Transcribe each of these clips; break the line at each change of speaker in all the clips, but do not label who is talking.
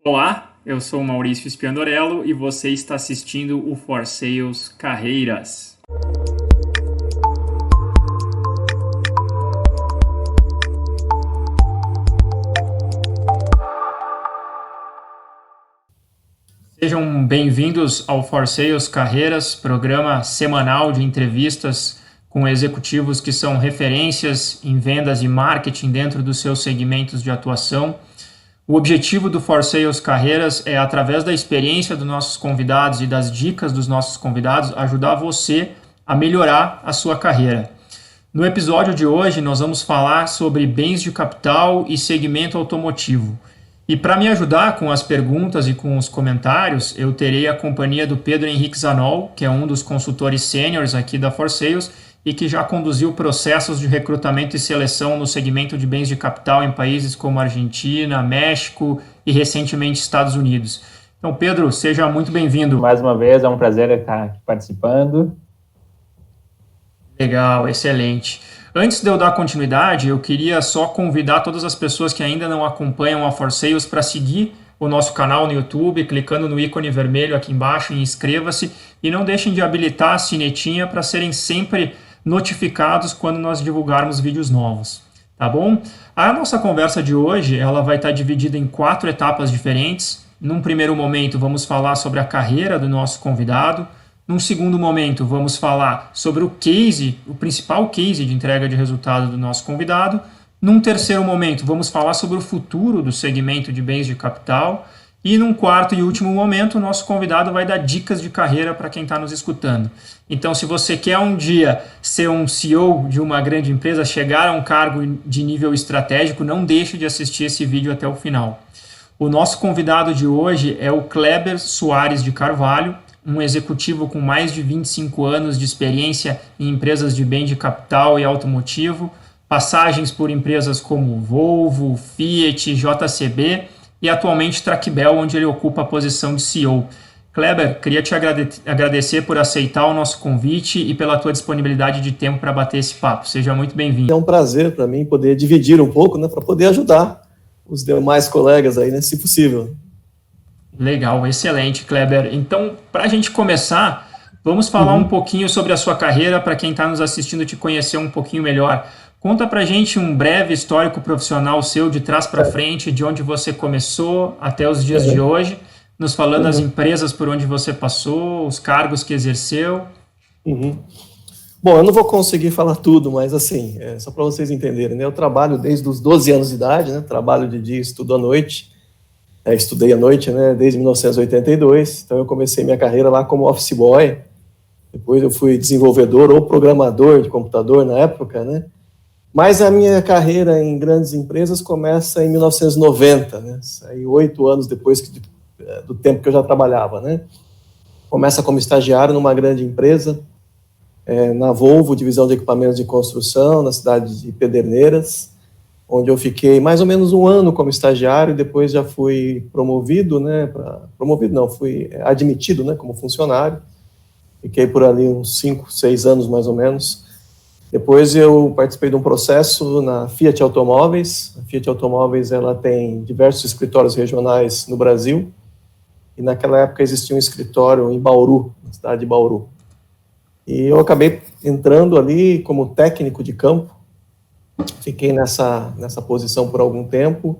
Olá, eu sou o Maurício Spiandorello e você está assistindo o For Sales Carreiras. Sejam bem-vindos ao For Sales Carreiras, programa semanal de entrevistas com executivos que são referências em vendas e marketing dentro dos seus segmentos de atuação. O objetivo do For Sales Carreiras é, através da experiência dos nossos convidados e das dicas dos nossos convidados, ajudar você a melhorar a sua carreira. No episódio de hoje, nós vamos falar sobre bens de capital e segmento automotivo. E para me ajudar com as perguntas e com os comentários, eu terei a companhia do Pedro Henrique Zanol, que é um dos consultores sêniores aqui da For Sales e que já conduziu processos de recrutamento e seleção no segmento de bens de capital em países como Argentina, México e recentemente Estados Unidos. Então, Pedro, seja muito bem-vindo.
Mais uma vez, é um prazer estar aqui participando.
Legal, excelente. Antes de eu dar continuidade, eu queria só convidar todas as pessoas que ainda não acompanham a For Sales para seguir o nosso canal no YouTube, clicando no ícone vermelho aqui embaixo em inscreva-se e não deixem de habilitar a sinetinha para serem sempre notificados quando nós divulgarmos vídeos novos, tá bom? A nossa conversa de hoje, ela vai estar dividida em 4 etapas diferentes. Num primeiro momento, vamos falar sobre a carreira do nosso convidado. Num segundo momento, vamos falar sobre o case, o principal case de entrega de resultado do nosso convidado. Num terceiro momento, vamos falar sobre o futuro do segmento de bens de capital. E num quarto e último momento, o nosso convidado vai dar dicas de carreira para quem está nos escutando. Então, se você quer um dia ser um CEO de uma grande empresa, chegar a um cargo de nível estratégico, não deixe de assistir esse vídeo até o final. O nosso convidado de hoje é o Kleber Soares de Carvalho, um executivo com mais de 25 anos de experiência em empresas de bem de capital e automotivo, passagens por empresas como Volvo, Fiat, JCB e atualmente Tracbel, onde ele ocupa a posição de CEO. Kleber, queria te agradecer por aceitar o nosso convite e pela tua disponibilidade de tempo para bater esse papo. Seja muito bem-vindo.
É um prazer para mim poder dividir um pouco, né, para poder ajudar os demais colegas aí, né, se possível.
Legal, excelente, Kleber. Então, para a gente começar, vamos falar um pouquinho sobre a sua carreira, para quem está nos assistindo te conhecer um pouquinho melhor. Conta para a gente um breve histórico profissional seu, de trás para frente, de onde você começou até os dias de hoje, nos falando das empresas por onde você passou, os cargos que exerceu.
Bom, eu não vou conseguir falar tudo, mas assim, só para vocês entenderem, né, eu trabalho desde os 12 anos de idade, né, trabalho de dia, estudo à noite. Estudei à noite, né, desde 1982, então eu comecei minha carreira lá como office boy, depois eu fui desenvolvedor ou programador de computador na época, né, mas a minha carreira em grandes empresas começa em 1990, né, aí 8 anos depois do tempo que eu já trabalhava, né, começa como estagiário numa grande empresa, na Volvo, divisão de equipamentos de construção, na cidade de Pederneiras, onde eu fiquei mais ou menos 1 ano como estagiário, depois já fui promovido, né, fui admitido, né, como funcionário, fiquei por ali uns 5, 6 anos mais ou menos. Depois eu participei de um processo na Fiat Automóveis. A Fiat Automóveis, ela tem diversos escritórios regionais no Brasil, e naquela época existia um escritório em Bauru, na cidade de Bauru. E eu acabei entrando ali como técnico de campo. Fiquei nessa posição por algum tempo,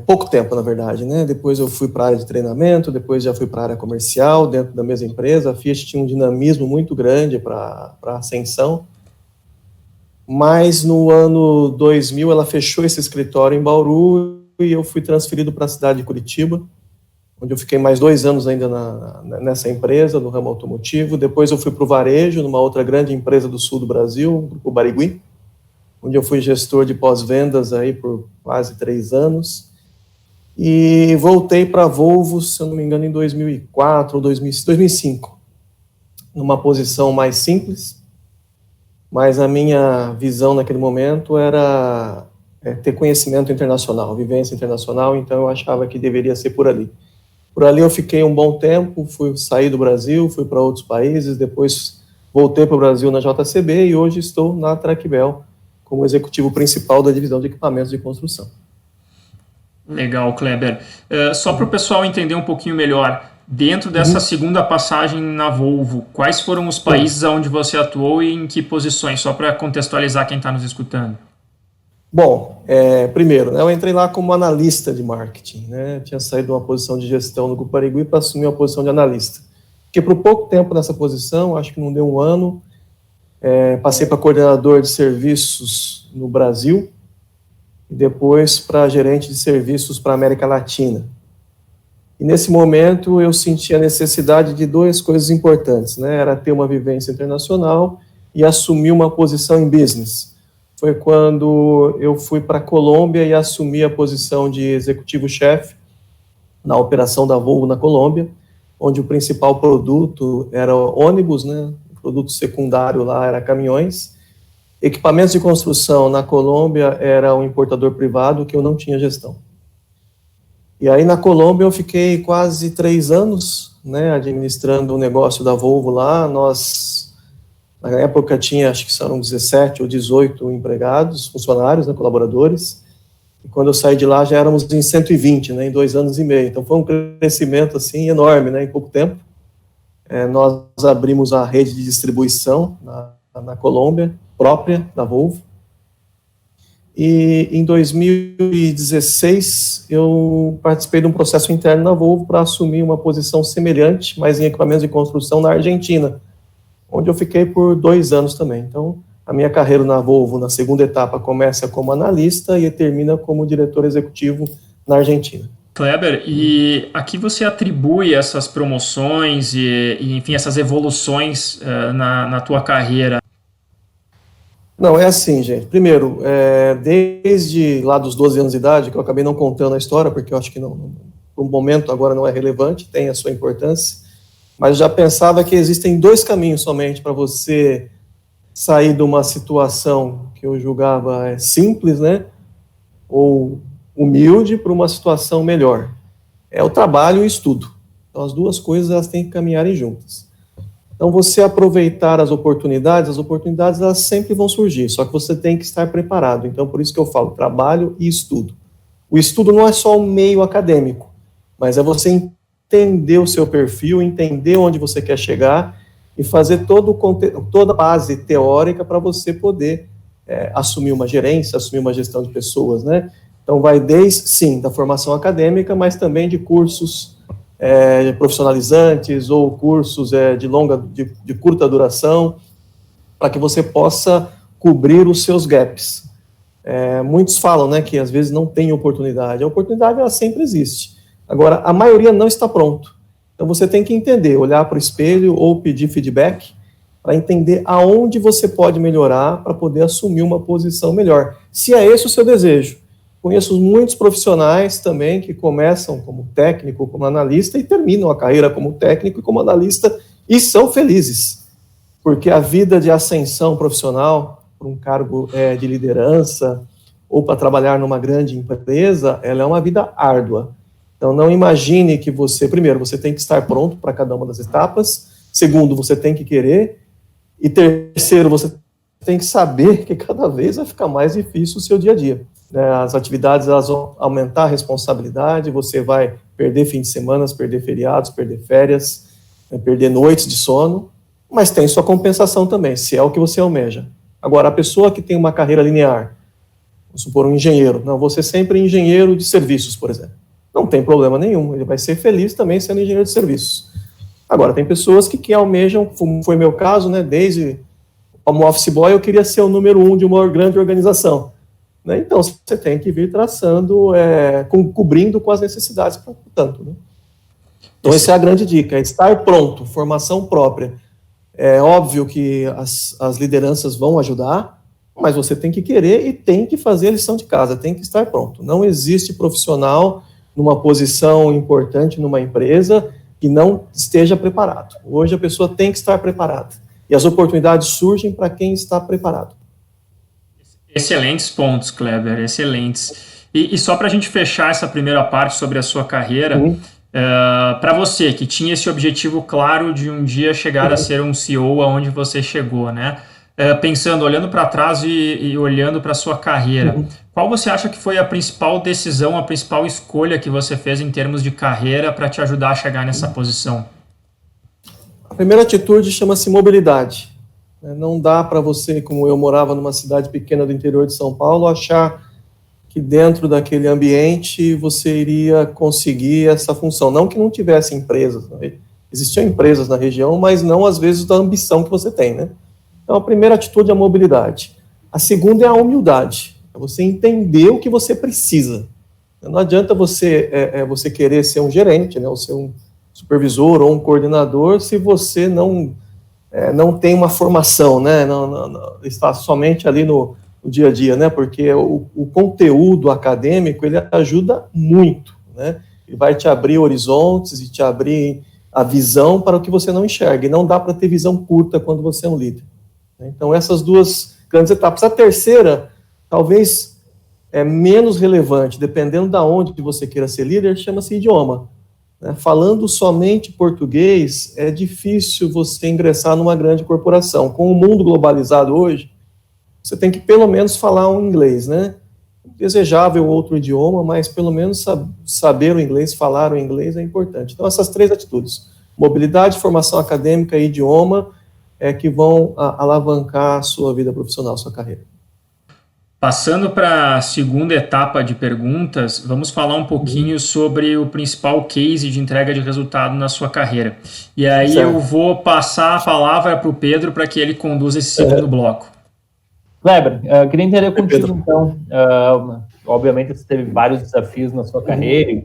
pouco tempo, na verdade, né? Depois eu fui para a área de treinamento, depois já fui para a área comercial, dentro da mesma empresa. A Fiat tinha um dinamismo muito grande para ascensão, mas no ano 2000 ela fechou esse escritório em Bauru e eu fui transferido para a cidade de Curitiba, onde eu fiquei mais 2 anos ainda nessa empresa, no ramo automotivo. Depois eu fui para o varejo, numa outra grande empresa do sul do Brasil, o Barigui, onde eu fui gestor de pós-vendas aí por quase 3 anos. E voltei para a Volvo, se eu não me engano, em 2004 ou 2005, numa posição mais simples, mas a minha visão naquele momento era ter conhecimento internacional, vivência internacional, então eu achava que deveria ser por ali. Por ali eu fiquei um bom tempo, saí do Brasil, fui para outros países, depois voltei para o Brasil na JCB e hoje estou na Tracbel como executivo principal da divisão de equipamentos de construção.
Legal, Kleber. Só para o pessoal entender um pouquinho melhor, dentro dessa segunda passagem na Volvo, quais foram os países onde você atuou e em que posições? Só para contextualizar quem está nos escutando.
Bom, primeiro, né, eu entrei lá como analista de marketing, né? Tinha saído de uma posição de gestão no Grupo Barigui para assumir uma posição de analista. Fiquei por pouco tempo nessa posição, acho que não deu um ano. Passei para coordenador de serviços no Brasil e depois para gerente de serviços para a América Latina. E nesse momento eu senti a necessidade de duas coisas importantes, né? Era ter uma vivência internacional e assumir uma posição em business. Foi quando eu fui para a Colômbia e assumi a posição de executivo-chefe na operação da Volvo na Colômbia, onde o principal produto era ônibus, né? O produto secundário lá era caminhões. Equipamentos de construção na Colômbia era um importador privado que eu não tinha gestão. E aí na Colômbia eu fiquei quase 3 anos, né, administrando o negócio da Volvo lá. Nós, na época, tinha, acho que eram 17 ou 18 empregados, funcionários, né, colaboradores. E quando eu saí de lá já éramos em 120, né, em 2 anos e meio. Então foi um crescimento assim enorme, né, em pouco tempo. Nós abrimos a rede de distribuição na Colômbia, própria da Volvo. E em 2016 eu participei de um processo interno na Volvo para assumir uma posição semelhante, mas em equipamentos de construção na Argentina, onde eu fiquei por 2 anos também. Então, a minha carreira na Volvo, na segunda etapa, começa como analista e termina como diretor executivo na Argentina.
Kleber, e aqui você atribui essas promoções enfim, essas evoluções na tua carreira?
Não, é assim, gente. Primeiro, desde lá dos 12 anos de idade, que eu acabei não contando a história, porque eu acho que no momento agora não é relevante, tem a sua importância, mas eu já pensava que existem 2 caminhos somente para você sair de uma situação que eu julgava simples, né, ou humilde, para uma situação melhor. É o trabalho e o estudo. Então, as 2 coisas elas têm que caminharem juntas. Então, você aproveitar as oportunidades elas sempre vão surgir, só que você tem que estar preparado. Então, por isso que eu falo trabalho e estudo. O estudo não é só o meio acadêmico, mas é você entender o seu perfil, entender onde você quer chegar e fazer toda a base teórica para você poder assumir uma gerência, assumir uma gestão de pessoas, né? Então, vai desde, sim, da formação acadêmica, mas também de cursos profissionalizantes ou cursos de curta duração, para que você possa cobrir os seus gaps. Muitos falam, né, que às vezes não tem oportunidade. A oportunidade ela sempre existe. Agora, a maioria não está pronto. Então, você tem que entender, olhar para o espelho ou pedir feedback para entender aonde você pode melhorar para poder assumir uma posição melhor. Se é esse o seu desejo. Conheço muitos profissionais também que começam como técnico, como analista e terminam a carreira como técnico e como analista e são felizes, porque a vida de ascensão profissional para um cargo de liderança ou para trabalhar numa grande empresa, ela é uma vida árdua. Então, não imagine que primeiro, você tem que estar pronto para cada uma das etapas, segundo, você tem que querer, e terceiro, você tem que saber que cada vez vai ficar mais difícil o seu dia a dia. As atividades elas vão aumentar a responsabilidade, você vai perder fim de semana, perder feriados, perder férias, perder noites de sono, mas tem sua compensação também, se é o que você almeja. Agora, a pessoa que tem uma carreira linear, vamos supor um engenheiro, não, você sempre engenheiro de serviços, por exemplo, não tem problema nenhum, ele vai ser feliz também sendo engenheiro de serviços. Agora, tem pessoas que almejam, foi meu caso, né, desde como office boy eu queria ser o número 1 de uma grande organização. Então, você tem que vir traçando, cobrindo com as necessidades, portanto. Né? Então, essa é a grande dica, é estar pronto, formação própria. É óbvio que as lideranças vão ajudar, mas você tem que querer e tem que fazer a lição de casa, tem que estar pronto. Não existe profissional numa posição importante numa empresa que não esteja preparado. Hoje, a pessoa tem que estar preparada. E as oportunidades surgem para quem está preparado.
Excelentes pontos, Kleber, excelentes. E só para a gente fechar essa primeira parte sobre a sua carreira, para você que tinha esse objetivo claro de um dia chegar a ser um CEO aonde você chegou, né? Pensando, olhando para trás e olhando para a sua carreira, Qual você acha que foi a principal decisão, a principal escolha que você fez em termos de carreira para te ajudar a chegar nessa posição?
A primeira atitude chama-se mobilidade. Não dá para você, como eu morava numa cidade pequena do interior de São Paulo, achar que dentro daquele ambiente você iria conseguir essa função. Não que não tivesse empresas, né? Existiam empresas na região, mas não às vezes da ambição que você tem, né? Então a primeira atitude é a mobilidade. A segunda é a humildade, é você entender o que você precisa. Não adianta você querer ser um gerente, né, ou ser um supervisor ou um coordenador se você não tem uma formação, né, não, está somente ali no dia a dia, né, porque o conteúdo acadêmico, ele ajuda muito, né, ele vai te abrir horizontes e te abrir a visão para o que você não enxerga, e não dá para ter visão curta quando você é um líder. Então, essas duas grandes etapas. A terceira, talvez menos relevante, dependendo de onde você queira ser líder, chama-se idioma. Falando somente português, é difícil você ingressar numa grande corporação. Com o mundo globalizado hoje, você tem que pelo menos falar um inglês, né? Desejável outro idioma, mas pelo menos saber o inglês, falar o inglês é importante. Então, essas três atitudes, mobilidade, formação acadêmica e idioma, que vão alavancar a sua vida profissional, a sua carreira.
Passando para a segunda etapa de perguntas, vamos falar um pouquinho sobre o principal case de entrega de resultado na sua carreira. E aí eu vou passar a palavra para o Pedro para que ele conduza esse segundo bloco.
Kleber, eu queria entender contigo, então, obviamente você teve vários desafios na sua carreira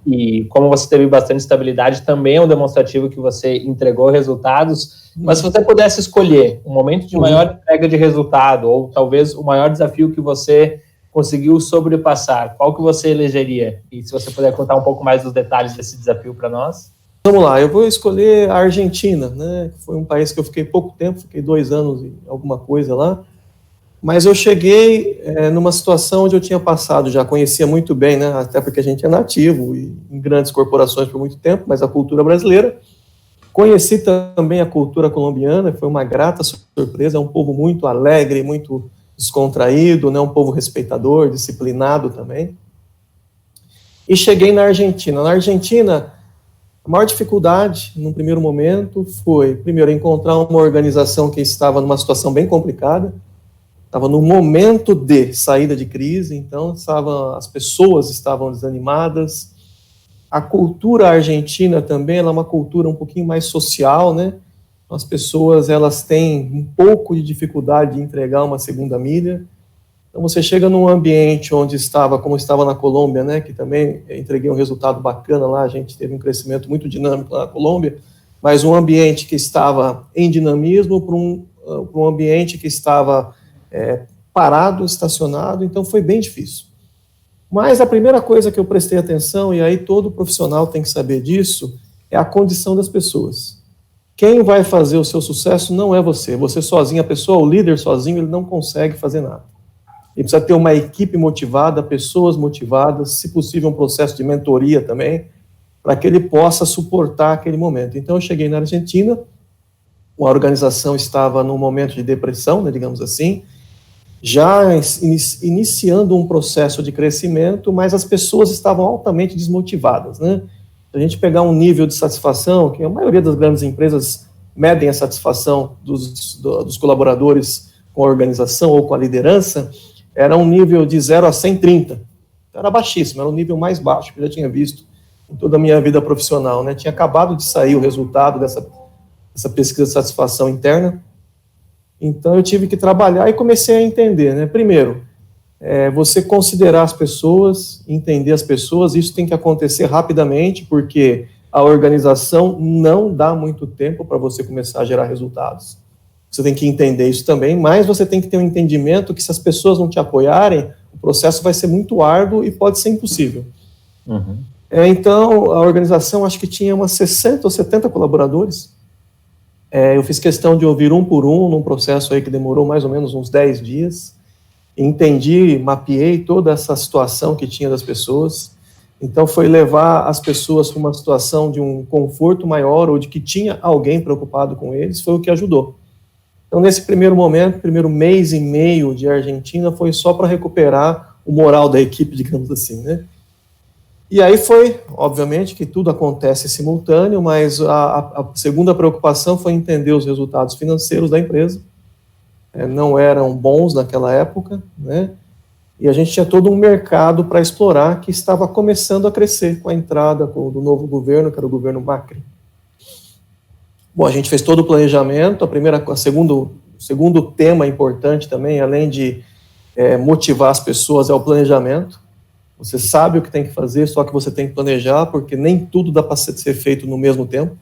e como você teve bastante estabilidade, também é um demonstrativo que você entregou resultados, mas se você pudesse escolher um momento de maior entrega de resultado, ou talvez o maior desafio que você conseguiu sobrepassar, qual que você elegeria? E se você puder contar um pouco mais dos detalhes desse desafio para nós?
Vamos lá, eu vou escolher a Argentina, né? Foi um país que eu fiquei pouco tempo, fiquei 2 anos e alguma coisa lá, mas eu cheguei numa situação onde eu tinha passado, já conhecia muito bem, né? Até porque a gente é nativo e em grandes corporações por muito tempo, mas a cultura brasileira. Conheci também a cultura colombiana, foi uma grata surpresa, é um povo muito alegre, muito descontraído, né? Um povo respeitador, disciplinado também. E cheguei na Argentina. Na Argentina, a maior dificuldade, num primeiro momento, foi, primeiro, encontrar uma organização que estava numa situação bem complicada, estava no momento de saída de crise, então as pessoas estavam desanimadas. A cultura argentina também, ela é uma cultura um pouquinho mais social, né? As pessoas, elas têm um pouco de dificuldade de entregar uma segunda milha. Então, você chega num ambiente onde estava, como estava na Colômbia, né? Que também entreguei um resultado bacana lá, a gente teve um crescimento muito dinâmico lá na Colômbia, mas um ambiente que estava em dinamismo para um ambiente que estava parado, estacionado, então foi bem difícil. Mas a primeira coisa que eu prestei atenção, e aí todo profissional tem que saber disso, é a condição das pessoas. Quem vai fazer o seu sucesso não é você. Você sozinho, a pessoa, o líder sozinho, ele não consegue fazer nada. Ele precisa ter uma equipe motivada, pessoas motivadas, se possível um processo de mentoria também, para que ele possa suportar aquele momento. Então eu cheguei na Argentina, a organização estava num momento de depressão, né, digamos assim, já iniciando um processo de crescimento, mas as pessoas estavam altamente desmotivadas, né? Se a gente pegar um nível de satisfação, que a maioria das grandes empresas medem a satisfação dos colaboradores com a organização ou com a liderança, era um nível de 0 a 130. Era baixíssimo, era o nível mais baixo que eu já tinha visto em toda a minha vida profissional, né? Tinha acabado de sair o resultado dessa pesquisa de satisfação interna. Então, eu tive que trabalhar e comecei a entender, né? Primeiro, você considerar as pessoas, entender as pessoas, isso tem que acontecer rapidamente, porque a organização não dá muito tempo para você começar a gerar resultados. Você tem que entender isso também, mas você tem que ter um entendimento que se as pessoas não te apoiarem, o processo vai ser muito árduo e pode ser impossível. Uhum. Então, a organização, acho que tinha umas 60 ou 70 colaboradores. Eu fiz questão de ouvir um por um, num processo aí que demorou mais ou menos uns 10 dias. Entendi, mapeei toda essa situação que tinha das pessoas. Então, foi levar as pessoas para uma situação de um conforto maior ou de que tinha alguém preocupado com eles, foi o que ajudou. Então, nesse primeiro momento, primeiro mês e meio de Argentina, foi só para recuperar o moral da equipe, digamos assim, né? E aí foi, obviamente, que tudo acontece simultâneo, mas a segunda preocupação foi entender os resultados financeiros da empresa. Não eram bons naquela época, né? E a gente tinha todo um mercado para explorar que estava começando a crescer com a entrada do novo governo, que era o governo Macri. Bom, a gente fez todo o planejamento. O segundo tema importante também, além de motivar as pessoas, é o planejamento. Você sabe o que tem que fazer, só que você tem que planejar, porque nem tudo dá para ser feito no mesmo tempo.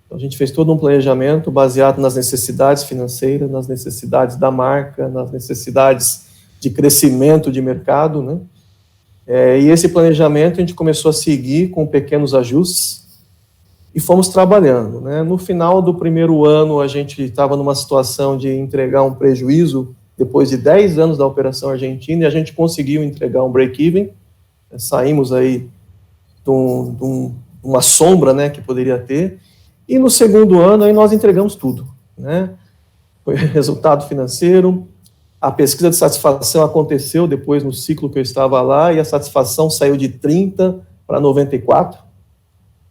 Então, a gente fez todo um planejamento baseado nas necessidades financeiras, nas necessidades da marca, nas necessidades de crescimento de mercado, né? E esse planejamento a gente começou a seguir com pequenos ajustes e fomos trabalhando, né? No final do primeiro ano, a gente estava numa situação de entregar um prejuízo depois de 10 anos da operação argentina, e a gente conseguiu entregar um break-even. Saímos aí de uma sombra, né, que poderia ter, e no segundo ano aí nós entregamos tudo, né? Foi resultado financeiro, a pesquisa de satisfação aconteceu depois no ciclo que eu estava lá, e a satisfação saiu de 30 para 94,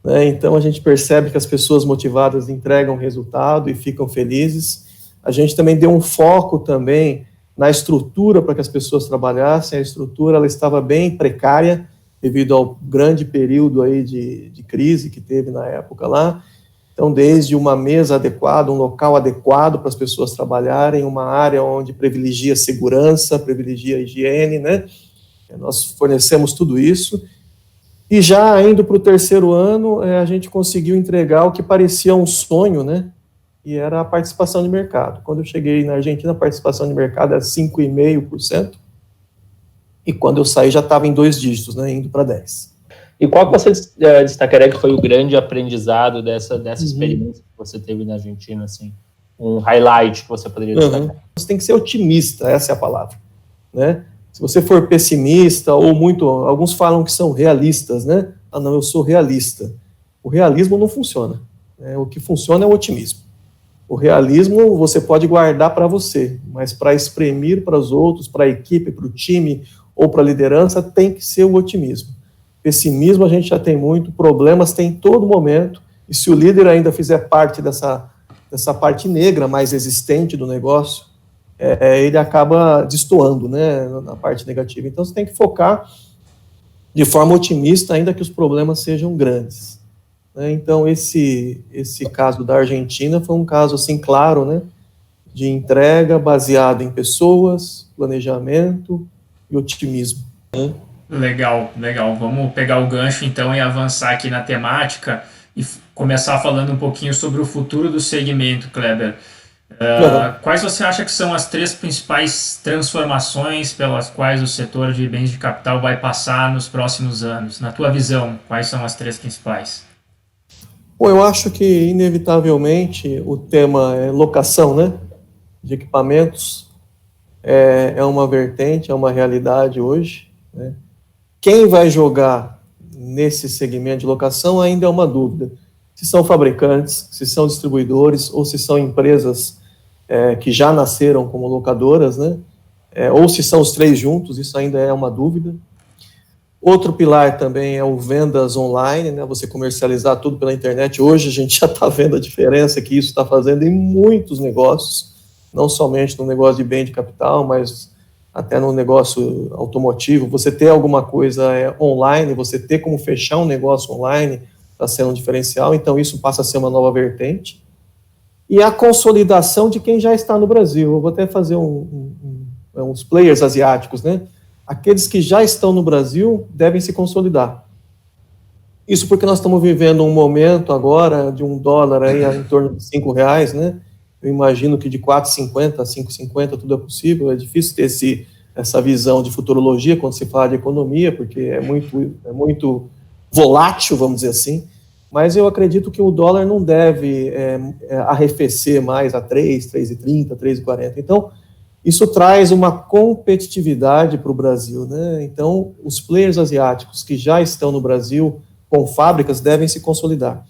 né? Então a gente percebe que as pessoas motivadas entregam resultado e ficam felizes. A gente também deu um foco também na estrutura para que as pessoas trabalhassem. A estrutura ela estava bem precária devido ao grande período aí de crise que teve na época lá. Então, desde uma mesa adequada, um local adequado para as pessoas trabalharem, uma área onde privilegia segurança, privilegia higiene, né? Nós fornecemos tudo isso. E já indo para o terceiro ano, a gente conseguiu entregar o que parecia um sonho, né? E era a participação de mercado. Quando eu cheguei na Argentina, a participação de mercado era 5,5%, e quando eu saí já estava em 2 dígitos, né, indo para 10%.
E qual que você destacaria que foi o grande aprendizado dessa experiência que você teve na Argentina, assim? Um highlight que você poderia destacar?
Você tem que ser otimista, essa é a palavra, né? Se você for pessimista, ou alguns falam que são realistas, né? Ah, não, eu sou realista. O realismo não funciona, né? O que funciona é o otimismo. O realismo você pode guardar para você, mas para exprimir para os outros, para a equipe, para o time ou para a liderança, tem que ser o otimismo. Pessimismo a gente já tem muito, problemas tem em todo momento, e se o líder ainda fizer parte dessa parte negra mais existente do negócio, ele acaba destoando, né, na parte negativa. Então você tem que focar de forma otimista, ainda que os problemas sejam grandes. Então, esse caso da Argentina foi um caso, assim, claro, né, de entrega baseado em pessoas, planejamento e otimismo, né?
Legal. Vamos pegar o gancho, então, e avançar aqui na temática e começar falando um pouquinho sobre o futuro do segmento, Kleber. Quais você acha que são as 3 principais transformações pelas quais o setor de bens de capital vai passar nos próximos anos? Na tua visão, quais são as 3 principais?
Bom, eu acho que, inevitavelmente, o tema é locação, né, de equipamentos, é uma vertente, é uma realidade hoje, né? Quem vai jogar nesse segmento de locação ainda é uma dúvida. Se são fabricantes, se são distribuidores, ou se são empresas que já nasceram como locadoras, né, ou se são os 3 juntos, isso ainda é uma dúvida. Outro pilar também é o vendas online, né? Você comercializar tudo pela internet. Hoje a gente já está vendo a diferença que isso está fazendo em muitos negócios, não somente no negócio de bem de capital, mas até no negócio automotivo. Você ter alguma coisa online, você ter como fechar um negócio online, está sendo um diferencial. Então isso passa a ser uma nova vertente. E a consolidação de quem já está no Brasil. Eu vou até fazer uns players asiáticos, né? Aqueles que já estão no Brasil devem se consolidar. Isso porque nós estamos vivendo um momento agora de $1 aí em torno de R$5, né? Eu imagino que de 4,50 a 5,50 tudo é possível. É difícil ter essa visão de futurologia quando se fala de economia, porque é muito volátil, vamos dizer assim. Mas eu acredito que o dólar não deve arrefecer mais a 3,30, 3,40. Então, isso traz uma competitividade para o Brasil, né? Então, os players asiáticos que já estão no Brasil com fábricas devem se consolidar.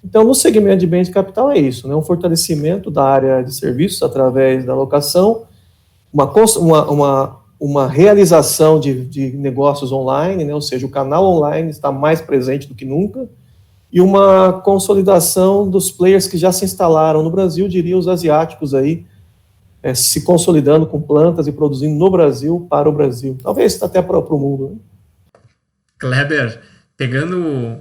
Então, no segmento de bens de capital é isso, né? Um fortalecimento da área de serviços através da locação, uma realização de negócios online, né? Ou seja, o canal online está mais presente do que nunca, e uma consolidação dos players que já se instalaram no Brasil, diria os asiáticos aí, se consolidando com plantas e produzindo no Brasil, para o Brasil. Talvez até para o mundo, né?
Kleber, pegando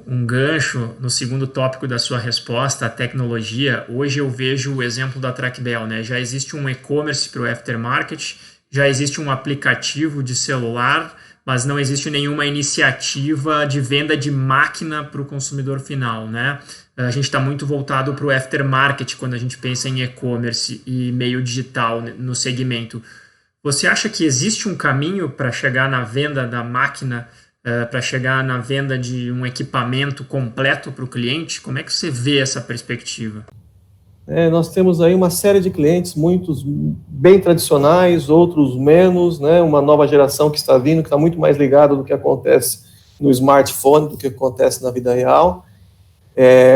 um gancho no segundo tópico da sua resposta, a tecnologia, hoje eu vejo o exemplo da Tracbel, né? Já existe um e-commerce para o aftermarket, já existe um aplicativo de celular, mas não existe nenhuma iniciativa de venda de máquina para o consumidor final, né? A gente está muito voltado para o aftermarket quando a gente pensa em e-commerce e meio digital no segmento. Você acha que existe um caminho para chegar na venda da máquina, para chegar na venda de um equipamento completo para o cliente? Como é que você vê essa perspectiva?
Nós temos aí uma série de clientes, muitos bem tradicionais, outros menos, né? Uma nova geração que está vindo, que está muito mais ligada do que acontece no smartphone, do que acontece na vida real,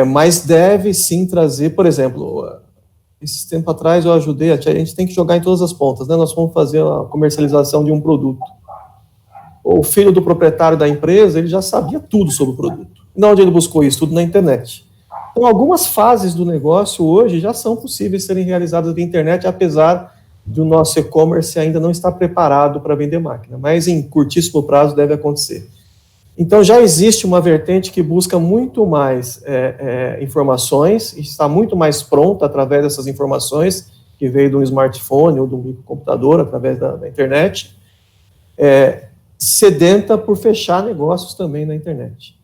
mas deve sim trazer, por exemplo, esse tempo atrás eu ajudei, a gente tem que jogar em todas as pontas, né? Nós vamos fazer a comercialização de um produto. O filho do proprietário da empresa, ele já sabia tudo sobre o produto. E onde ele buscou isso? Tudo na internet. Então, algumas fases do negócio hoje já são possíveis serem realizadas via internet, apesar do nosso e-commerce ainda não estar preparado para vender máquina, mas em curtíssimo prazo deve acontecer. Então, já existe uma vertente que busca muito mais informações, e está muito mais pronta através dessas informações, que veio de um smartphone ou de um microcomputador, através da internet, sedenta por fechar negócios também na internet.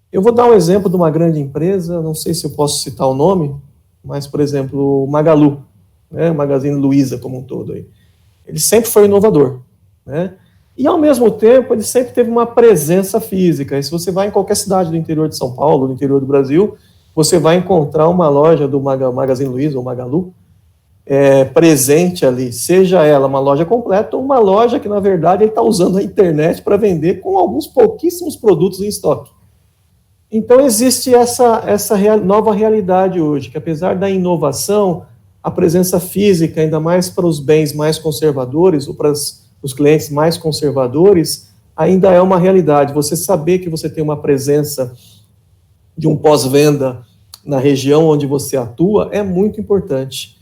Eu vou dar um exemplo de uma grande empresa, não sei se eu posso citar o nome, mas, por exemplo, o Magalu, né, o Magazine Luiza como um todo. Aí. Ele sempre foi inovador, né? E, ao mesmo tempo, ele sempre teve uma presença física. E se você vai em qualquer cidade do interior de São Paulo, do interior do Brasil, você vai encontrar uma loja do Magazine Luiza ou Magalu presente ali, seja ela uma loja completa ou uma loja que, na verdade, ele está usando a internet para vender com alguns pouquíssimos produtos em estoque. Então, existe essa nova realidade hoje, que apesar da inovação, a presença física, ainda mais para os bens mais conservadores, ou para os clientes mais conservadores, ainda é uma realidade. Você saber que você tem uma presença de um pós-venda na região onde você atua é muito importante.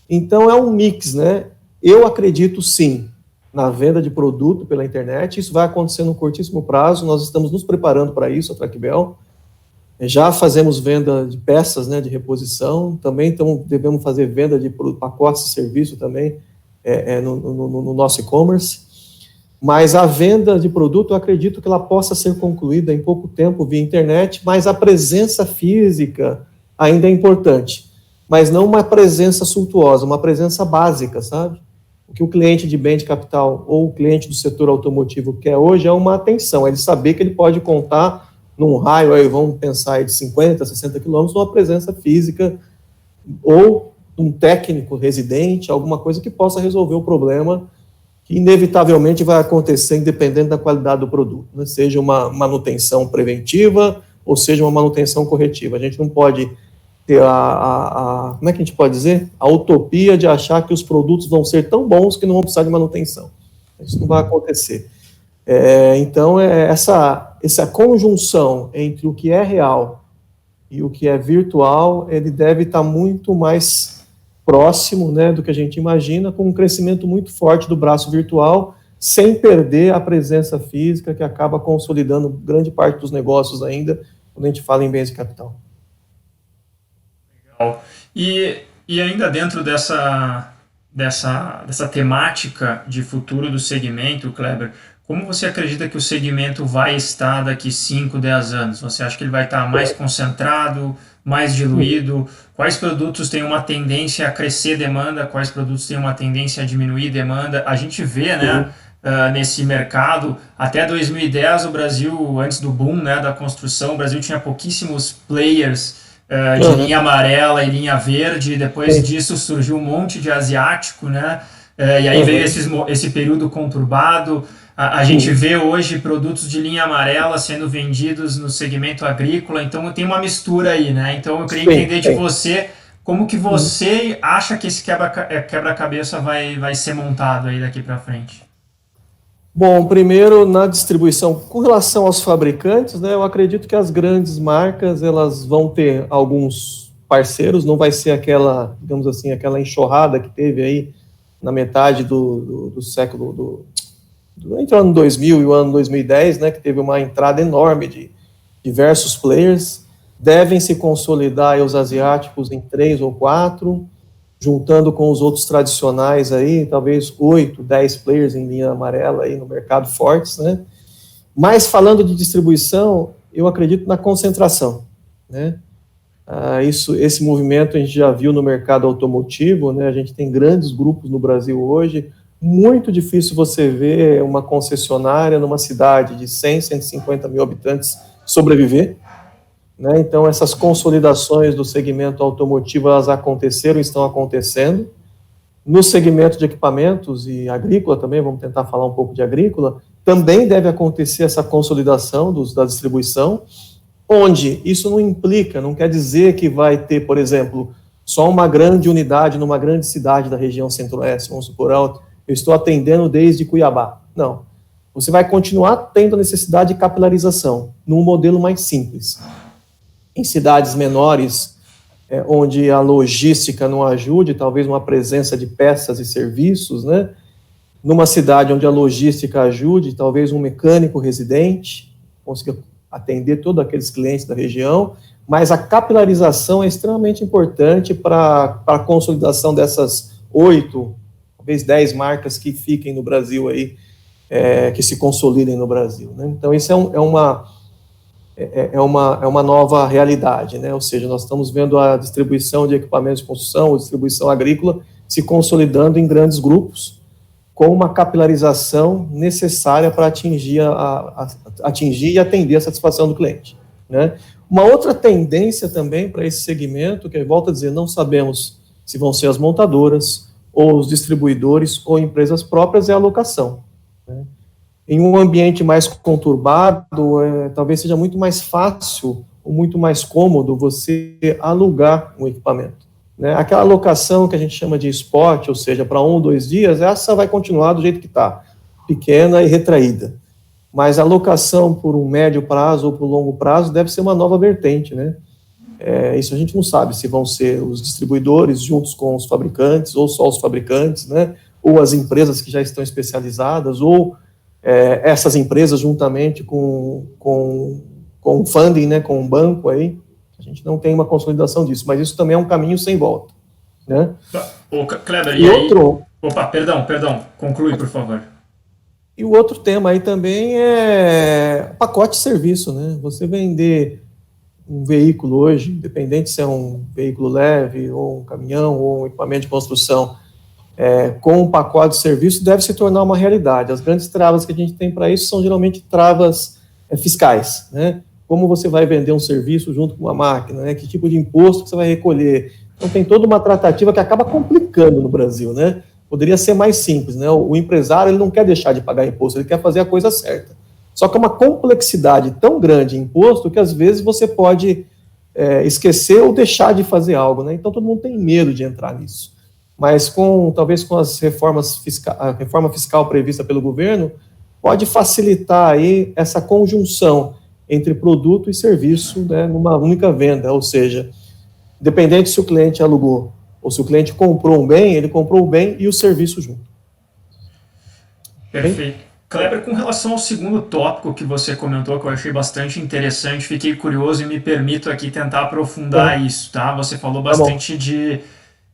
Então, é um mix, né? Eu acredito, sim, na venda de produto pela internet. Isso vai acontecer no curtíssimo prazo. Nós estamos nos preparando para isso, a Tracbel. Já fazemos venda de peças, né, de reposição, também devemos fazer venda de pacotes de serviço também no nosso e-commerce, mas a venda de produto, eu acredito que ela possa ser concluída em pouco tempo via internet, mas a presença física ainda é importante, mas não uma presença suntuosa, uma presença básica, sabe? O que o cliente de bem de capital ou o cliente do setor automotivo quer hoje é uma atenção, ele saber que ele pode contar num raio, aí vamos pensar aí de 50, 60 quilômetros, uma presença física ou um técnico residente, alguma coisa que possa resolver o problema que inevitavelmente vai acontecer independente da qualidade do produto, né? Seja uma manutenção preventiva ou seja uma manutenção corretiva. A gente não pode ter como é que a gente pode dizer? A utopia de achar que os produtos vão ser tão bons que não vão precisar de manutenção. Isso não vai acontecer. Então, essa conjunção entre o que é real e o que é virtual, ele deve estar muito mais próximo, né, do que a gente imagina, com um crescimento muito forte do braço virtual, sem perder a presença física, que acaba consolidando grande parte dos negócios ainda, quando a gente fala em bens de capital.
Legal. E ainda dentro dessa temática de futuro do segmento, Kleber, como você acredita que o segmento vai estar daqui 5, 10 anos? Você acha que ele vai estar mais concentrado, mais diluído? Quais produtos têm uma tendência a crescer demanda? Quais produtos têm uma tendência a diminuir demanda? A gente vê, né, nesse mercado, até 2010 o Brasil, antes do boom, né, da construção, o Brasil tinha pouquíssimos players de linha amarela e linha verde. Depois disso surgiu um monte de asiático, né? E aí veio esse período conturbado. A gente vê hoje produtos de linha amarela sendo vendidos no segmento agrícola, então tem uma mistura aí, né? Então eu queria entender de você como que você acha que esse quebra-cabeça vai ser montado aí daqui para frente.
Bom, primeiro na distribuição, com relação aos fabricantes, né, eu acredito que as grandes marcas elas vão ter alguns parceiros, não vai ser aquela, digamos assim, aquela enxurrada que teve aí na metade do século, entre o ano 2000 e o ano 2010, né, que teve uma entrada enorme de diversos players, devem se consolidar aí os asiáticos em 3 ou 4, juntando com os outros tradicionais aí, talvez 8, 10 players em linha amarela aí no mercado fortes, né? Mas falando de distribuição, eu acredito na concentração, né? Esse movimento a gente já viu no mercado automotivo, né? A gente tem grandes grupos no Brasil hoje, muito difícil você ver uma concessionária numa cidade de 100, 150 mil habitantes sobreviver, né? Então, essas consolidações do segmento automotivo, elas aconteceram e estão acontecendo. No segmento de equipamentos e agrícola também, vamos tentar falar um pouco de agrícola, também deve acontecer essa consolidação da distribuição, onde isso não implica, não quer dizer que vai ter, por exemplo, só uma grande unidade numa grande cidade da região centro-oeste, vamos supor, eu estou atendendo desde Cuiabá. Não. Você vai continuar tendo a necessidade de capilarização, num modelo mais simples. Em cidades menores, onde a logística não ajude, talvez uma presença de peças e serviços, né? Numa cidade onde a logística ajude, talvez um mecânico residente, consiga atender todos aqueles clientes da região, mas a capilarização é extremamente importante para a consolidação dessas 8, talvez 10 marcas que fiquem no Brasil aí, que se consolidem no Brasil, né? Então, isso é uma nova realidade, né? Ou seja, nós estamos vendo a distribuição de equipamentos de construção, a distribuição agrícola se consolidando em grandes grupos, com uma capilarização necessária para atingir e atender a satisfação do cliente, né? Uma outra tendência também para esse segmento, que eu volto a dizer, não sabemos se vão ser as montadoras, ou os distribuidores, ou empresas próprias, é a locação, né? Em um ambiente mais conturbado, talvez seja muito mais fácil ou muito mais cômodo você alugar um equipamento, né? Aquela locação que a gente chama de spot, ou seja, para 1 ou 2 dias, essa vai continuar do jeito que está, pequena e retraída. Mas a locação por um médio prazo ou por longo prazo deve ser uma nova vertente, né? Isso a gente não sabe se vão ser os distribuidores juntos com os fabricantes, ou só os fabricantes, né? Ou as empresas que já estão especializadas, ou essas empresas juntamente com o funding, né, com o banco aí. A gente não tem uma consolidação disso, mas isso também é um caminho sem volta, né?
Ô, Kleber, e outro... aí... Opa, perdão, conclui, por favor.
E o outro tema aí também é pacote de serviço, né? Você vender um veículo hoje, independente se é um veículo leve, ou um caminhão, ou um equipamento de construção, com um pacote de serviço, deve se tornar uma realidade. As grandes travas que a gente tem para isso são geralmente travas fiscais, né? Como você vai vender um serviço junto com uma máquina, né? Que tipo de imposto que você vai recolher. Então tem toda uma tratativa que acaba complicando no Brasil, né? Poderia ser mais simples, né? O empresário, ele não quer deixar de pagar imposto, ele quer fazer a coisa certa. Só que é uma complexidade tão grande em imposto que às vezes você pode esquecer ou deixar de fazer algo, né? Então todo mundo tem medo de entrar nisso. Mas talvez com as a reforma fiscal prevista pelo governo, pode facilitar aí essa conjunção entre produto e serviço, né, numa única venda, ou seja, independente se o cliente alugou ou se o cliente comprou um bem, ele comprou o bem e o serviço junto.
Perfeito. Bem? Kleber, com relação ao segundo tópico que você comentou, que eu achei bastante interessante, fiquei curioso e me permito aqui tentar aprofundar isso, tá? Você falou bastante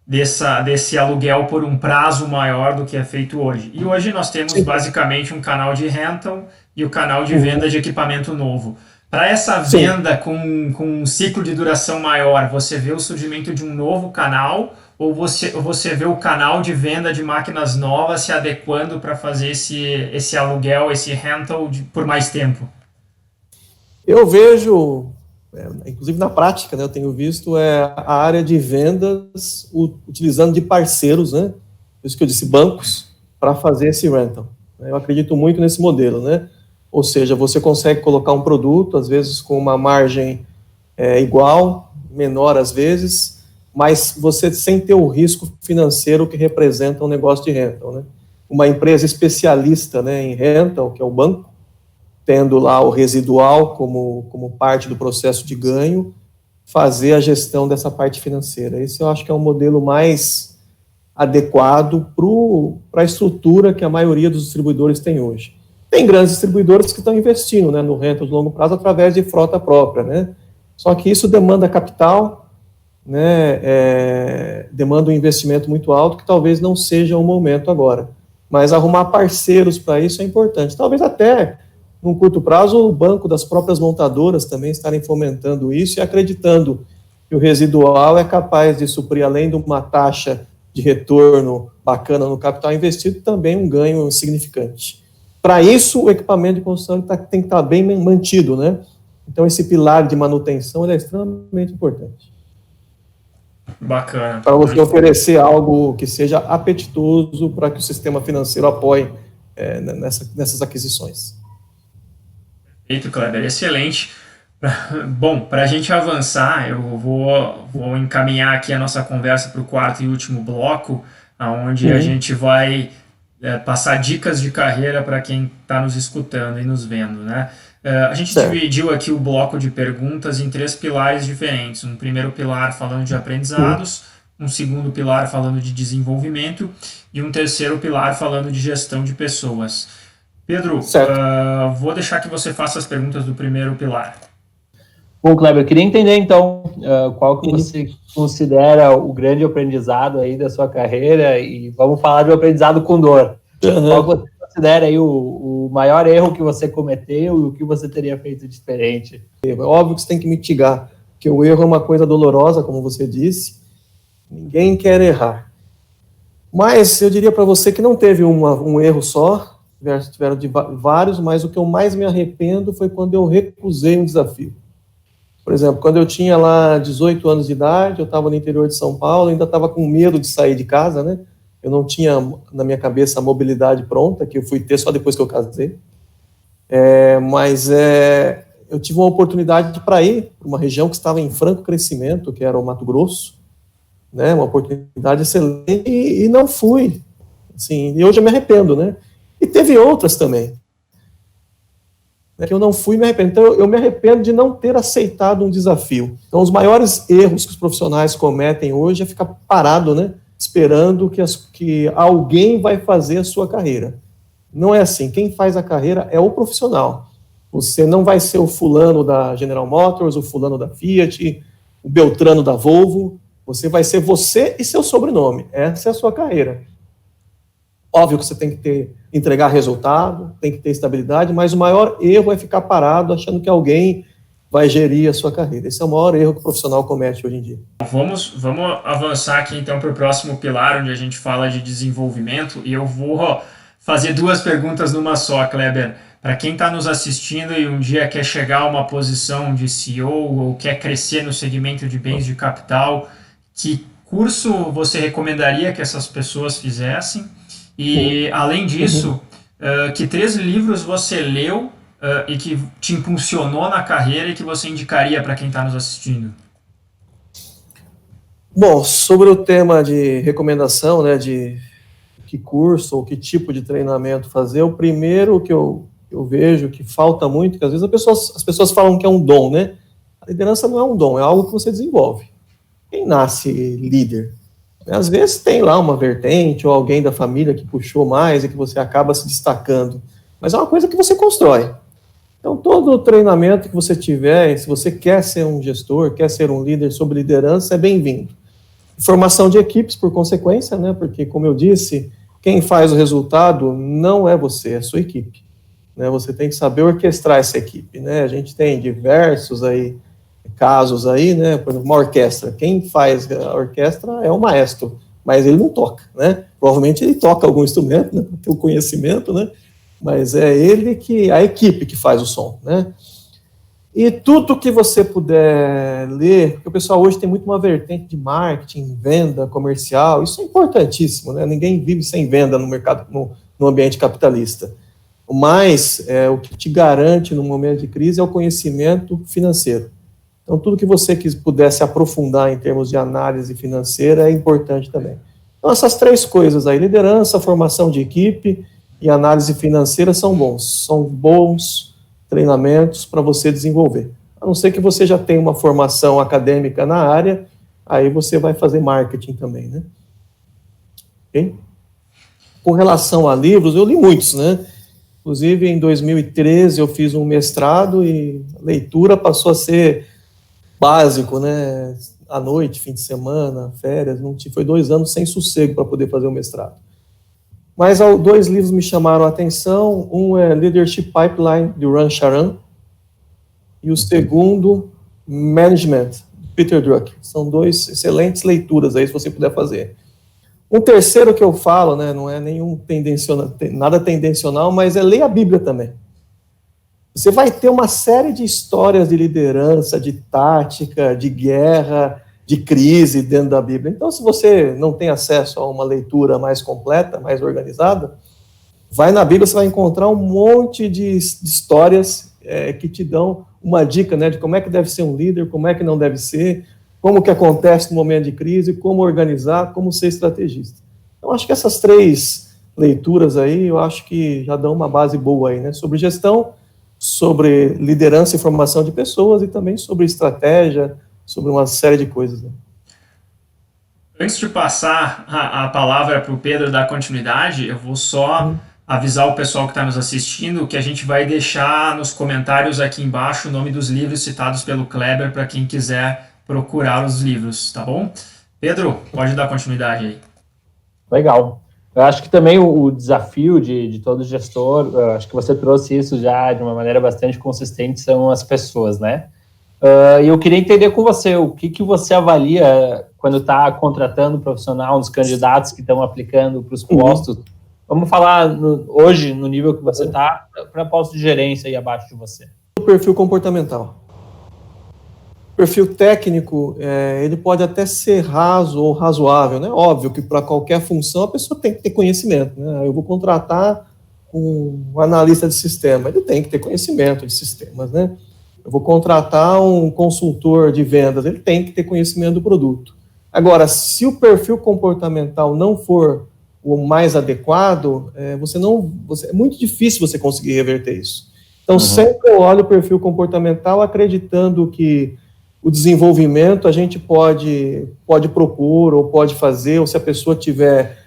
desse aluguel por um prazo maior do que é feito hoje. E hoje nós temos basicamente um canal de rental e o canal de venda de equipamento novo. Para essa venda com um ciclo de duração maior, você vê o surgimento de um novo canal ou você vê o canal de venda de máquinas novas se adequando para fazer esse aluguel, esse rental por mais tempo?
Eu vejo, inclusive na prática, né, eu tenho visto a área de vendas utilizando de parceiros, né, isso que eu disse, bancos, para fazer esse rental. Eu acredito muito nesse modelo, né? Ou seja, você consegue colocar um produto, às vezes com uma margem igual, menor às vezes, mas você sem ter o risco financeiro que representa um negócio de rental, né? Uma empresa especialista, né, em rental, que é o banco, tendo lá o residual como parte do processo de ganho, fazer a gestão dessa parte financeira. Esse eu acho que é um modelo mais adequado para a estrutura que a maioria dos distribuidores tem hoje. Tem grandes distribuidores que estão investindo, né, no rental de longo prazo através de frota própria, né? Só que isso demanda capital, né, demanda um investimento muito alto que talvez não seja o momento agora. Mas arrumar parceiros para isso é importante. Talvez até, num curto prazo, o banco das próprias montadoras também estarem fomentando isso e acreditando que o residual é capaz de suprir, além de uma taxa de retorno bacana no capital investido, também um ganho significante. Para isso, o equipamento de construção tem que estar bem mantido, né? Então, esse pilar de manutenção ele é extremamente importante.
Bacana.
Para você oferecer algo que seja apetitoso para que o sistema financeiro apoie nessas aquisições.
Perfeito, Kleber. Excelente. Bom, para a gente avançar, eu vou encaminhar aqui a nossa conversa para o quarto e último bloco, onde a gente vai passar dicas de carreira para quem está nos escutando e nos vendo, né? A gente dividiu aqui o bloco de perguntas em 3 pilares diferentes. Um primeiro pilar falando de aprendizados, um segundo pilar falando de desenvolvimento e um terceiro pilar falando de gestão de pessoas. Pedro, vou deixar que você faça as perguntas do primeiro pilar.
Bom, Kleber, eu queria entender, então, qual que você considera o grande aprendizado aí da sua carreira, e vamos falar de um aprendizado com dor. Qual que você considera aí o maior erro que você cometeu e o que você teria feito diferente?
É óbvio que você tem que mitigar, porque o erro é uma coisa dolorosa, como você disse, ninguém quer errar. Mas eu diria para você que não teve um erro só, tiveram vários, mas o que eu mais me arrependo foi quando eu recusei um desafio. Por exemplo, quando eu tinha lá 18 anos de idade, eu estava no interior de São Paulo, ainda estava com medo de sair de casa, né? Eu não tinha na minha cabeça a mobilidade pronta, que eu fui ter só depois que eu casei. Mas eu tive uma oportunidade para ir para uma região que estava em franco crescimento, que era o Mato Grosso, né? Uma oportunidade excelente, e não fui. Assim, e hoje eu me arrependo, né? E teve outras também, que eu não fui e me arrependo. Então, eu me arrependo de não ter aceitado um desafio. Então, os maiores erros que os profissionais cometem hoje é ficar parado, né, esperando que alguém vai fazer a sua carreira. Não é assim. Quem faz a carreira é o profissional. Você não vai ser o fulano da General Motors, o fulano da Fiat, o Beltrano da Volvo. Você vai ser você e seu sobrenome. Essa é a sua carreira. Óbvio que você tem que entregar resultado, tem que ter estabilidade, mas o maior erro é ficar parado achando que alguém vai gerir a sua carreira. Esse é o maior erro que o profissional comete hoje em dia.
Vamos avançar aqui então para o próximo pilar, onde a gente fala de desenvolvimento, e eu vou fazer 2 perguntas numa só, Kleber. Para quem está nos assistindo e um dia quer chegar a uma posição de CEO ou quer crescer no segmento de bens de capital, que curso você recomendaria que essas pessoas fizessem? E, além disso, que 3 livros você leu e que te impulsionou na carreira e que você indicaria para quem está nos assistindo?
Bom, sobre o tema de recomendação, né, de que curso ou que tipo de treinamento fazer, o primeiro que eu vejo que falta muito, que às vezes as pessoas falam que é um dom, né? A liderança não é um dom, é algo que você desenvolve. Quem nasce líder? Às vezes tem lá uma vertente ou alguém da família que puxou mais e que você acaba se destacando, mas é uma coisa que você constrói. Então, todo treinamento que você tiver, se você quer ser um gestor, quer ser um líder sobre liderança, é bem-vindo. Formação de equipes, por consequência, né? Porque, como eu disse, quem faz o resultado não é você, é a sua equipe. Né? Você tem que saber orquestrar essa equipe. Né? A gente tem diversos casos aí, né? Por exemplo, uma orquestra. Quem faz a orquestra é o maestro, mas ele não toca, né? Provavelmente ele toca algum instrumento, né? Tem o conhecimento, né? Mas é a equipe que faz o som, né? E tudo que você puder ler, porque o pessoal hoje tem muito uma vertente de marketing, venda, comercial, isso é importantíssimo, né? Ninguém vive sem venda no mercado, no ambiente capitalista. Mas o que te garante no momento de crise é o conhecimento financeiro. Então, tudo que você pudesse aprofundar em termos de análise financeira é importante também. Então, essas 3 coisas aí, liderança, formação de equipe e análise financeira são bons treinamentos para você desenvolver. A não ser que você já tenha uma formação acadêmica na área, aí você vai fazer marketing também, né? Okay? Com relação a livros, eu li muitos, né? Inclusive, em 2013, eu fiz um mestrado e a leitura passou a ser básico, né? À noite, fim de semana, férias, foi 2 anos sem sossego para poder fazer o mestrado. Mas 2 livros me chamaram a atenção, um é Leadership Pipeline, de Ran Charan, e o segundo, Management, de Peter Drucker. São 2 excelentes leituras aí, se você puder fazer. Um terceiro que eu falo, né, não é nada tendencional, mas é ler a Bíblia também. Você vai ter uma série de histórias de liderança, de tática, de guerra, de crise dentro da Bíblia. Então, se você não tem acesso a uma leitura mais completa, mais organizada, vai na Bíblia, você vai encontrar um monte de histórias que te dão uma dica, né, de como é que deve ser um líder, como é que não deve ser, como que acontece no momento de crise, como organizar, como ser estrategista. Então, acho que essas 3 leituras aí, eu acho que já dão uma base boa aí, né, sobre gestão, sobre liderança e formação de pessoas e também sobre estratégia, sobre uma série de coisas, né.
Antes de passar a palavra para o Pedro dar continuidade, eu vou só avisar o pessoal que está nos assistindo que a gente vai deixar nos comentários aqui embaixo o nome dos livros citados pelo Kleber para quem quiser procurar os livros, tá bom? Pedro, pode dar continuidade aí.
Legal. Eu acho que também o desafio de todo gestor, acho que você trouxe isso já de uma maneira bastante consistente, são as pessoas, né? E eu queria entender com você, o que você avalia quando está contratando profissional, os candidatos que estão aplicando para os postos. Vamos falar hoje, no nível que você está, para postos de gerência aí abaixo de você.
O perfil comportamental. O perfil técnico, ele pode até ser raso ou razoável, né? Óbvio que para qualquer função a pessoa tem que ter conhecimento, né? Eu vou contratar um analista de sistema, ele tem que ter conhecimento de sistemas, né? Eu vou contratar um consultor de vendas, ele tem que ter conhecimento do produto. Agora, se o perfil comportamental não for o mais adequado, é muito difícil você conseguir reverter isso. Então, sempre eu olho o perfil comportamental acreditando que o desenvolvimento a gente pode propor ou pode fazer, ou se a pessoa tiver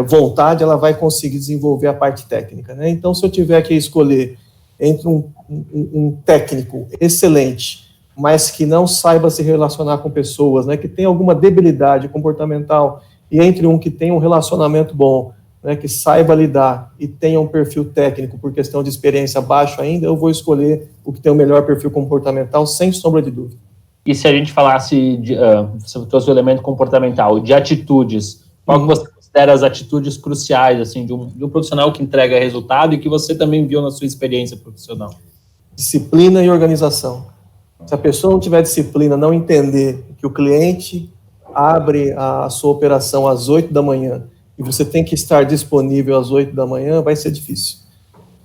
vontade, ela vai conseguir desenvolver a parte técnica, né? Então, se eu tiver que escolher entre um técnico excelente, mas que não saiba se relacionar com pessoas, né, que tem alguma debilidade comportamental, e entre um que tem um relacionamento bom, né, que saiba lidar e tenha um perfil técnico por questão de experiência baixo ainda, eu vou escolher o que tem o melhor perfil comportamental, sem sombra de dúvida.
E se a gente falasse, você trouxe o elemento comportamental, de atitudes, qual que você considera as atitudes cruciais, assim, de um profissional que entrega resultado e que você também viu na sua experiência profissional?
Disciplina e organização. Se a pessoa não tiver disciplina, não entender que o cliente abre a sua operação às 8 da manhã e você tem que estar disponível às 8 da manhã, vai ser difícil.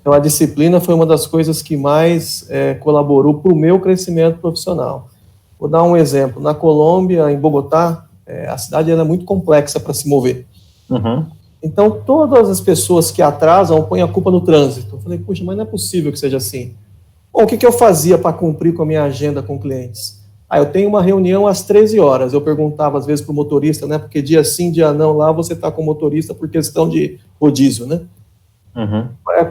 Então, a disciplina foi uma das coisas que mais colaborou para o meu crescimento profissional. Vou dar um exemplo. Na Colômbia, em Bogotá, a cidade é muito complexa para se mover. Então, todas as pessoas que atrasam põem a culpa no trânsito. Eu falei, puxa, mas não é possível que seja assim. Bom, o que eu fazia para cumprir com a minha agenda com clientes? Eu tenho uma reunião às 13 horas. Eu perguntava, às vezes, para o motorista, né? Porque dia sim, dia não, lá você está com o motorista por questão de rodízio, né?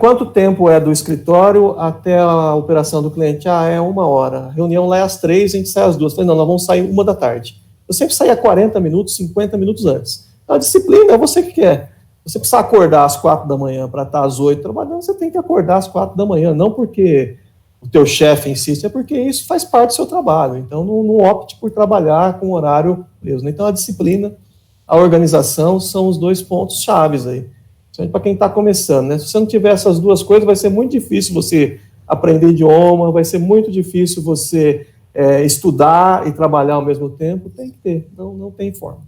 Quanto tempo é do escritório até a operação do cliente? É 1 hora. A reunião lá é às 3, a gente sai às 2. Eu falei, não, nós vamos sair 1 da tarde. Eu sempre saía 40 minutos, 50 minutos antes. Então, a disciplina é você que quer. Você precisa acordar às 4 da manhã para estar às 8 trabalhando, você tem que acordar às 4 da manhã, não porque o teu chefe insiste, é porque isso faz parte do seu trabalho. Então, não opte por trabalhar com horário mesmo. Então, a disciplina, a organização são os 2 pontos chaves aí. Para quem está começando, né? Se você não tiver essas 2 coisas, vai ser muito difícil você aprender idioma, vai ser muito difícil você estudar e trabalhar ao mesmo tempo. Tem que ter, não tem forma.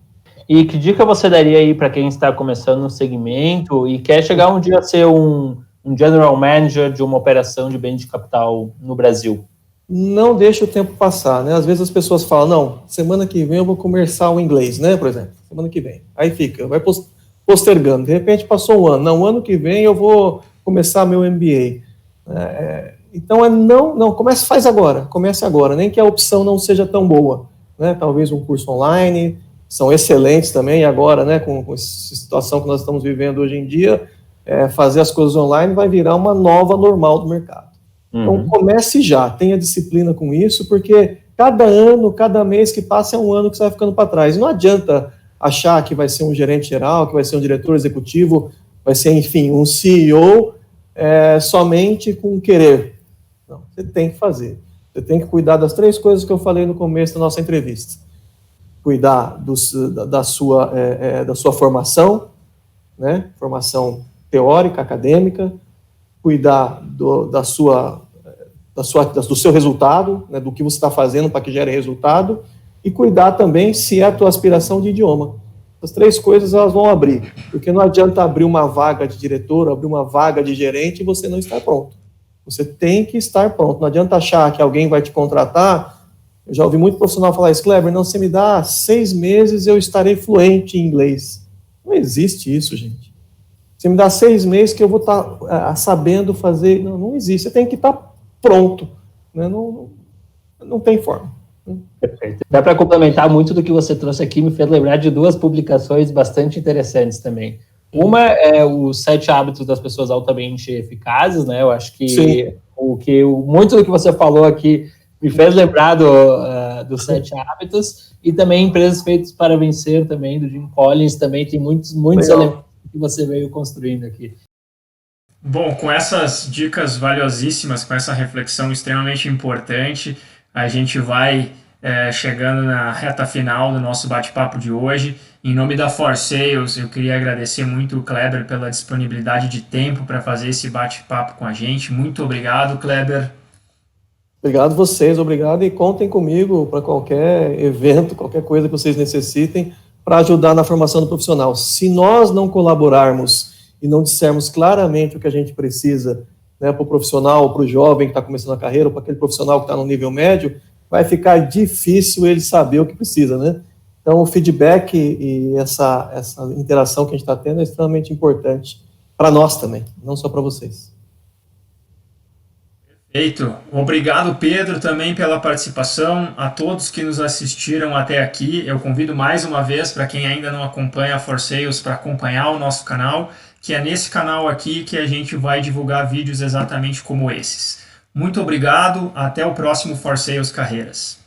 E que dica você daria aí para quem está começando no segmento e quer chegar um dia a ser um general manager de uma operação de bem de capital no Brasil?
Não deixe o tempo passar, né? Às vezes as pessoas falam, não, semana que vem eu vou começar o inglês, né, por exemplo, semana que vem. Aí fica, vai postergando. De repente passou um ano, não, ano que vem eu vou começar meu MBA. Então não, comece agora, nem que a opção não seja tão boa, né? Talvez um curso online, são excelentes também, e agora, né, com essa situação que nós estamos vivendo hoje em dia, fazer as coisas online vai virar uma nova normal do mercado. Então, comece já, tenha disciplina com isso, porque cada ano, cada mês que passa é um ano que você vai ficando para trás. Não adianta achar que vai ser um gerente geral, que vai ser um diretor executivo, vai ser, enfim, um CEO somente com querer. Não, você tem que fazer. Você tem que cuidar das 3 coisas que eu falei no começo da nossa entrevista. Cuidar da sua formação, né? Formação teórica, acadêmica, cuidar do seu resultado, né? Do que você está fazendo para que gere resultado, e cuidar também se é a tua aspiração de idioma. As 3 coisas elas vão abrir, porque não adianta abrir uma vaga de diretor, abrir uma vaga de gerente e você não estar pronto. Você tem que estar pronto, não adianta achar que alguém vai te contratar. Eu já ouvi muito profissional falar isso, Kleber, não, você me dá 6 meses eu estarei fluente em inglês. Não existe isso, gente. Você me dá 6 meses que eu vou estar sabendo fazer. Não existe, você tem que estar pronto. Né? Não tem forma.
Perfeito. Dá para complementar muito do que você trouxe aqui, me fez lembrar de 2 publicações bastante interessantes também. Uma é os 7 hábitos das pessoas altamente eficazes, né? Eu acho que muito do que você falou aqui me fez lembrar dos 7 hábitos, e também Empresas Feitas para Vencer, também, do Jim Collins, também tem muitos elementos que você veio construindo aqui.
Bom, com essas dicas valiosíssimas, com essa reflexão extremamente importante, a gente vai chegando na reta final do nosso bate-papo de hoje. Em nome da For Sales, eu queria agradecer muito o Kleber pela disponibilidade de tempo para fazer esse bate-papo com a gente. Muito obrigado, Kleber.
Obrigado vocês, obrigado, e contem comigo para qualquer evento, qualquer coisa que vocês necessitem para ajudar na formação do profissional. Se nós não colaborarmos e não dissermos claramente o que a gente precisa, né, para o profissional, para o jovem que está começando a carreira, ou para aquele profissional que está no nível médio, vai ficar difícil ele saber o que precisa, né? Então, o feedback e essa interação que a gente está tendo é extremamente importante para nós também, não só para vocês.
Perfeito. Obrigado, Pedro, também pela participação. A todos que nos assistiram até aqui, eu convido mais uma vez, para quem ainda não acompanha a For Sales, para acompanhar o nosso canal, que é nesse canal aqui que a gente vai divulgar vídeos exatamente como esses. Muito obrigado, até o próximo For Sales Carreiras.